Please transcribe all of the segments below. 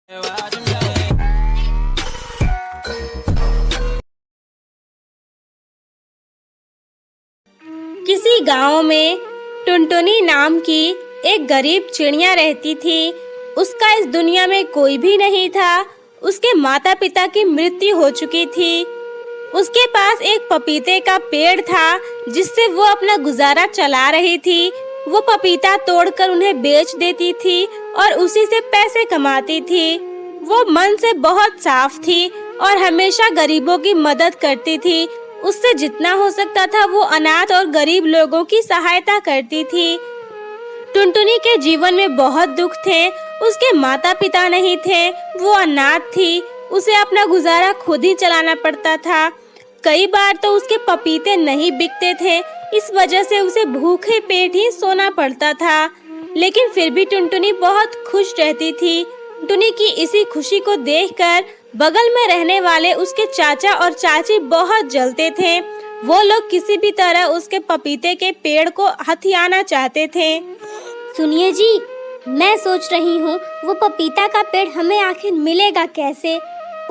किसी गांव में टुनटुनी नाम की एक गरीब चिड़िया रहती थी। उसका इस दुनिया में कोई भी नहीं था। उसके माता पिता की मृत्यु हो चुकी थी। उसके पास एक पपीते का पेड़ था जिससे वो अपना गुजारा चला रही थी। वो पपीता तोड़कर उन्हें बेच देती थी और उसी से पैसे कमाती थी। वो मन से बहुत साफ थी और हमेशा गरीबों की मदद करती थी। उससे जितना हो सकता था वो अनाथ और गरीब लोगों की सहायता करती थी। टुनटुनी के जीवन में बहुत दुख थे। उसके माता पिता नहीं थे, वो अनाथ थी। उसे अपना गुजारा खुद ही चलाना पड़ता था। कई बार तो उसके पपीते नहीं बिकते थे, इस वजह से उसे भूखे पेट ही सोना पड़ता था। लेकिन फिर भी टुनटुनी बहुत खुश रहती थी। टुनटुनी की इसी खुशी को देखकर बगल में रहने वाले उसके चाचा और चाची बहुत जलते थे। वो लोग किसी भी तरह उसके पपीते के पेड़ को हथियाना चाहते थे। सुनिए जी, मैं सोच रही हूँ वो पपीता का पेड़ हमें आखिर मिलेगा कैसे?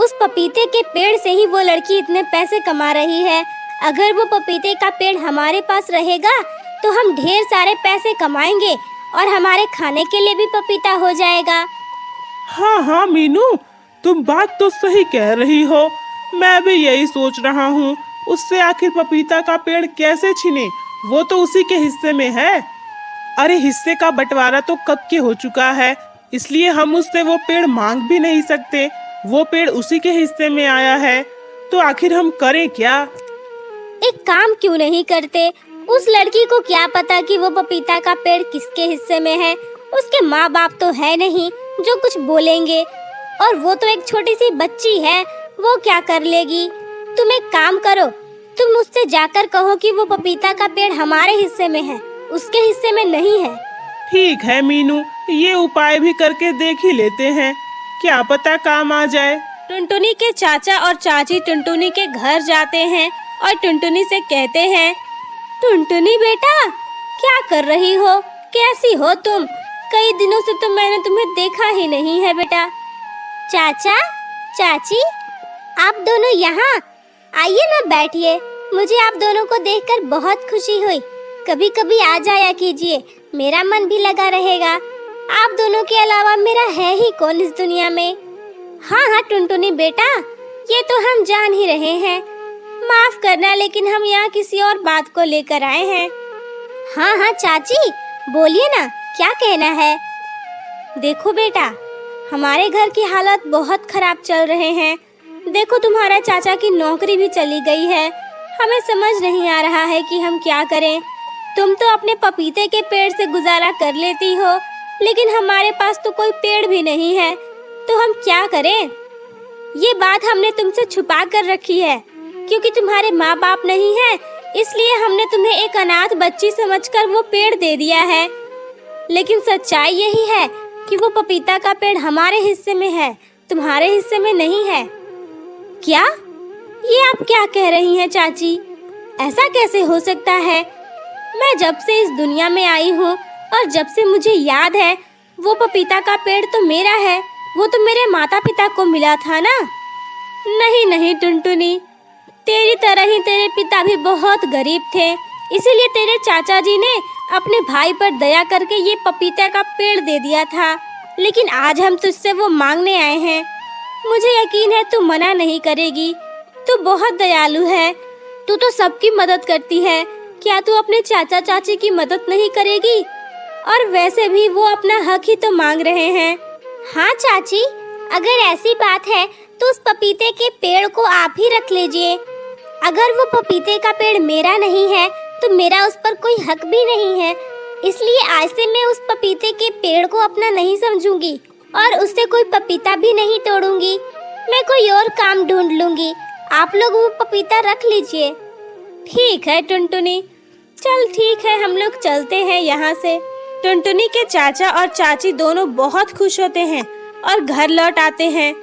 उस पपीते के पेड़ से ही वो लड़की इतने पैसे कमा रही है। अगर वो पपीते का पेड़ हमारे पास रहेगा तो हम ढेर सारे पैसे कमाएंगे और हमारे खाने के लिए भी पपीता हो जाएगा। हाँ हाँ मीनू, तुम बात तो सही कह रही हो। मैं भी यही सोच रहा हूँ। उससे आखिर पपीता का पेड़ कैसे छीने? वो तो उसी के हिस्से में है। अरे हिस्से का बंटवारा तो कब के हो चुका है, इसलिए हम उससे वो पेड़ मांग भी नहीं सकते। वो पेड़ उसी के हिस्से में आया है, तो आखिर हम करें क्या? एक काम क्यों नहीं करते? उस लड़की को क्या पता कि वो पपीता का पेड़ किसके हिस्से में है। उसके माँ बाप तो है नहीं जो कुछ बोलेंगे, और वो तो एक छोटी सी बच्ची है, वो क्या कर लेगी। तुम एक काम करो, तुम उससे जाकर कहो कि वो पपीता का पेड़ हमारे हिस्से में है, उसके हिस्से में नहीं है। ठीक है मीनू, ये उपाय भी करके देख ही लेते हैं, क्या पता काम आ जाए। टुनटुनी के चाचा और चाची टुनटुनी के घर जाते हैं और टुनटुनी से कहते हैं, टुनटुनी बेटा, क्या कर रही हो? कैसी हो तुम? कई दिनों से तो मैंने तुम्हें देखा ही नहीं है बेटा। चाचा, चाची, आप दोनों यहाँ आइए ना, बैठिए। मुझे आप दोनों को देखकर बहुत खुशी हुई। कभी कभी आ जाया कीजिए, मेरा मन भी लगा रहेगा। आप दोनों के अलावा मेरा है ही कौन इस दुनिया में। हाँ हाँ टुनटुनी बेटा, ये तो हम जान ही रहे हैं। माफ करना, लेकिन हम यहाँ किसी और बात को लेकर आए हैं। हाँ हाँ चाची, बोलिए ना, क्या कहना है? देखो बेटा, हमारे घर की हालत बहुत खराब चल रहे हैं। देखो तुम्हारा चाचा की नौकरी भी चली गई है। हमें समझ नहीं आ रहा है कि हम क्या करें। तुम तो अपने पपीते के पेड़ से गुजारा कर लेती हो, लेकिन हमारे पास तो कोई पेड़ भी नहीं है, तो हम क्या करें? ये बात हमने तुमसे छुपा कर रखी है, क्योंकि तुम्हारे माँ बाप नहीं है, इसलिए हमने तुम्हें एक अनाथ बच्ची समझकर वो पेड़ दे दिया है। लेकिन सच्चाई यही है कि वो पपीता का पेड़ हमारे हिस्से में है, तुम्हारे हिस्से में नहीं है। क्या? ये आप क्या कह रही हैं चाची? ऐसा कैसे हो सकता है? मैं जब से इस दुनिया में आई हूँ और जब से मुझे याद है, वो पपीता का पेड़ तो मेरा है। वो तो मेरे माता पिता को मिला था ना। नहीं नहीं टुनटुनी, तेरी तरह ही तेरे पिता भी बहुत गरीब थे, इसीलिए तेरे चाचा जी ने अपने भाई पर दया करके ये पपीता का पेड़ दे दिया था। लेकिन आज हम तुझसे वो मांगने आए हैं। मुझे यकीन है तू मना नहीं करेगी। तू बहुत दयालु है, तू तो सबकी मदद करती है। क्या तू अपने चाचा चाची की मदद नहीं करेगी? और वैसे भी वो अपना हक ही तो मांग रहे हैं। हाँ चाची, अगर ऐसी बात है तो उस पपीते के पेड़ को आप ही रख लीजिए। अगर वो पपीते का पेड़ मेरा नहीं है तो मेरा उस पर कोई हक भी नहीं है, इसलिए आज से मैं उस पपीते के पेड़ को अपना नहीं समझूंगी और उससे कोई पपीता भी नहीं तोड़ूंगी। मैं कोई और काम ढूंढ लूंगी। आप लोग वो पपीता रख लीजिए। ठीक है टुनटुनी, चल ठीक है, हम लोग चलते हैं यहाँ से। टुनटुनी के चाचा और चाची दोनों बहुत खुश होते हैं और घर लौट आते हैं।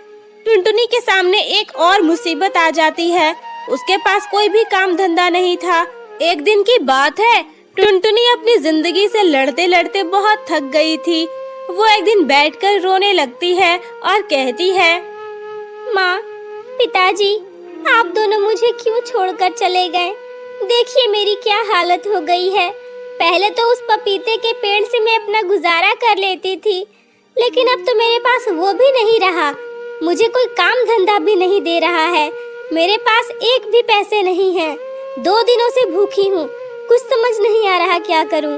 टुनटुनी के सामने एक और मुसीबत आ जाती है। उसके पास कोई भी काम धंधा नहीं था। एक दिन की बात है, टुनटुनी अपनी जिंदगी से लड़ते लड़ते बहुत थक गई थी। वो एक दिन बैठकर रोने लगती है और कहती है, माँ, पिताजी, आप दोनों मुझे क्यों छोड़कर चले गए? देखिए मेरी क्या हालत हो गई है। पहले तो उस पपीते के पेड़ से मैं अपना गुजारा कर लेती थी, लेकिन अब तो मेरे पास वो भी नहीं रहा। मुझे कोई काम धंधा भी नहीं दे रहा है। मेरे पास एक भी पैसे नहीं है। 2 दिनों से भूखी हूँ। कुछ समझ नहीं आ रहा क्या करूँ।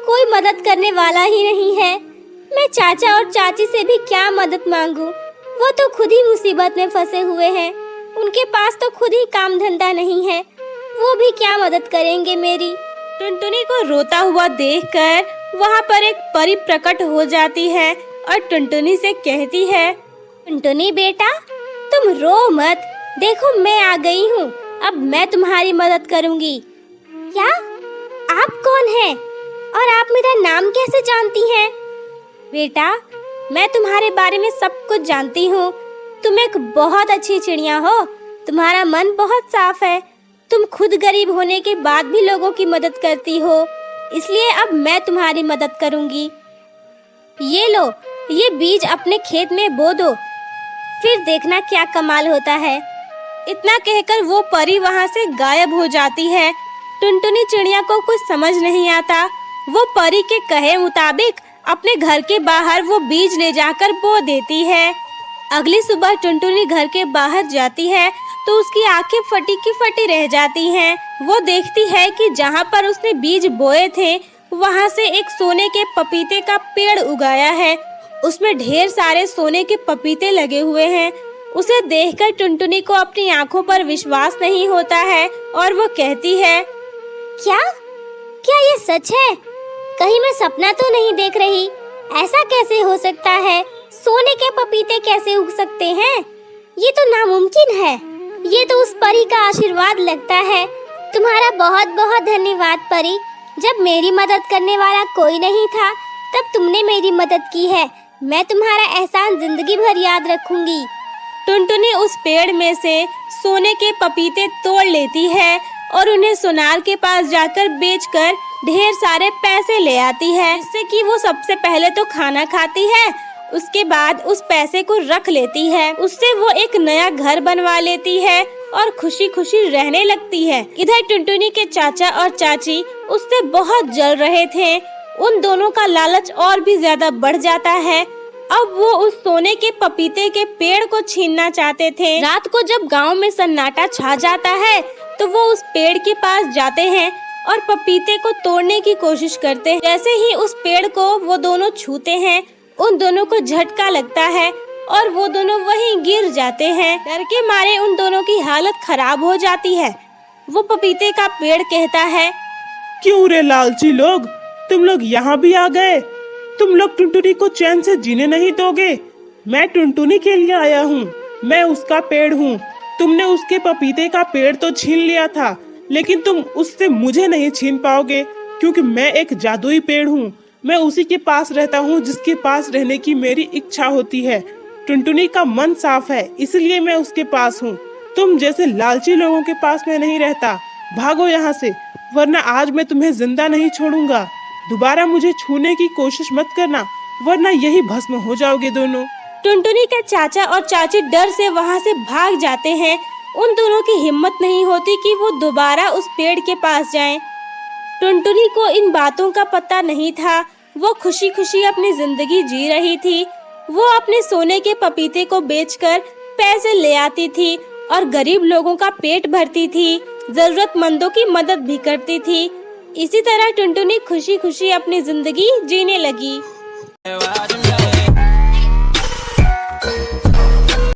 कोई मदद करने वाला ही नहीं है। मैं चाचा और चाची से भी क्या मदद मांगूं? वो तो खुद ही मुसीबत में फंसे हुए हैं। उनके पास तो खुद ही काम धंधा नहीं है। वो भी क्या मदद करेंगे मेरी? टुनटुनी को रोता हुआ देखकर वहाँ पर एक परी प्रकट हो जाती है और टुनटुनी से कहती है, टुनटुनी बेटा, तुम रो मत। देखो मैं आ गई हूँ। अब मैं तुम्हारी मदद करूँगी। क्या? आप कौन हैं? और आप मेरा नाम कैसे जानती हैं? बेटा, मैं तुम्हारे बारे में सब कुछ जानती हूँ। तुम एक बहुत अच्छी चिड़िया हो। तुम्हारा मन बहुत साफ है। तुम खुद गरीब होने के बाद भी लोगों की मदद करती हो, इसलिए अब मैं तुम्हारी मदद करूँगी। ये लो, ये बीज अपने खेत में बो दो, फिर देखना क्या कमाल होता है। इतना कहकर वो परी वहाँ से गायब हो जाती है। टुनटुनी चिड़िया को कुछ समझ नहीं आता। वो परी के कहे मुताबिक अपने घर के बाहर वो बीज ले जाकर बो देती है। अगली सुबह टुनटुनी घर के बाहर जाती है तो उसकी आंखें फटी की फटी रह जाती हैं। वो देखती है कि जहाँ पर उसने बीज बोए थे वहाँ से एक सोने के पपीते का पेड़ उगाया है। उसमें ढेर सारे सोने के पपीते लगे हुए हैं। उसे देखकर टुनटुनी को अपनी आंखों पर विश्वास नहीं होता है और वो कहती है, क्या क्या ये सच है? कहीं मैं सपना तो नहीं देख रही? ऐसा कैसे हो सकता है? सोने के पपीते कैसे उग सकते हैं? ये तो नामुमकिन है। ये तो उस परी का आशीर्वाद लगता है। तुम्हारा बहुत बहुत धन्यवाद परी। जब मेरी मदद करने वाला कोई नहीं था तब तुमने मेरी मदद की है। मैं तुम्हारा एहसान जिंदगी भर याद रखूंगी। टुनटुनी उस पेड़ में से सोने के पपीते तोड़ लेती है और उन्हें सुनार के पास जाकर बेचकर ढेर सारे पैसे ले आती है, जिससे कि वो सबसे पहले तो खाना खाती है, उसके बाद उस पैसे को रख लेती है। उससे वो एक नया घर बनवा लेती है और खुशी खुशी रहने लगती है। इधर टुनटुनी के चाचा और चाची उससे बहुत जल रहे थे। उन दोनों का लालच और भी ज्यादा बढ़ जाता है। अब वो उस सोने के पपीते के पेड़ को छीनना चाहते थे। रात को जब गांव में सन्नाटा छा जाता है तो वो उस पेड़ के पास जाते हैं और पपीते को तोड़ने की कोशिश करते हैं। जैसे ही उस पेड़ को वो दोनों छूते हैं, उन दोनों को झटका लगता है और वो दोनों वहीं गिर जाते हैं। डर के मारे उन दोनों की हालत खराब हो जाती है। वो पपीते का पेड़ कहता है, क्यों रे लालची लोग, तुम लोग यहाँ भी आ गए? तुम लोग टुनटुनी को चैन से जीने नहीं दोगे? मैं टुनटुनी के लिए आया हूँ। मैं उसका पेड़ हूँ। तुमने उसके पपीते का पेड़ तो छीन लिया था, लेकिन तुम उससे मुझे नहीं छीन पाओगे, क्योंकि मैं एक जादुई पेड़ हूँ। मैं उसी के पास रहता हूँ जिसके पास रहने की मेरी इच्छा होती है। टुनटुनी का मन साफ है, इसलिए मैं उसके पास हूँ। तुम जैसे लालची लोगों के पास मैं नहीं रहता। भागो यहाँ से, वरना आज मैं तुम्हें जिंदा नहीं छोड़ूंगा। दोबारा मुझे छूने की कोशिश मत करना, वरना यही भस्म हो जाओगे दोनों। टुनटुनी के चाचा और चाची डर से वहाँ से भाग जाते हैं। उन दोनों की हिम्मत नहीं होती कि वो दोबारा उस पेड़ के पास जाएं। टुनटुनी को इन बातों का पता नहीं था। वो खुशी खुशी अपनी जिंदगी जी रही थी। वो अपने सोने के पपीते को बेचकर पैसे ले आती थी और गरीब लोगों का पेट भरती थी, जरूरतमंदों की मदद भी करती थी। इसी तरह टुनटुनी खुशी खुशी अपनी जिंदगी जीने लगी।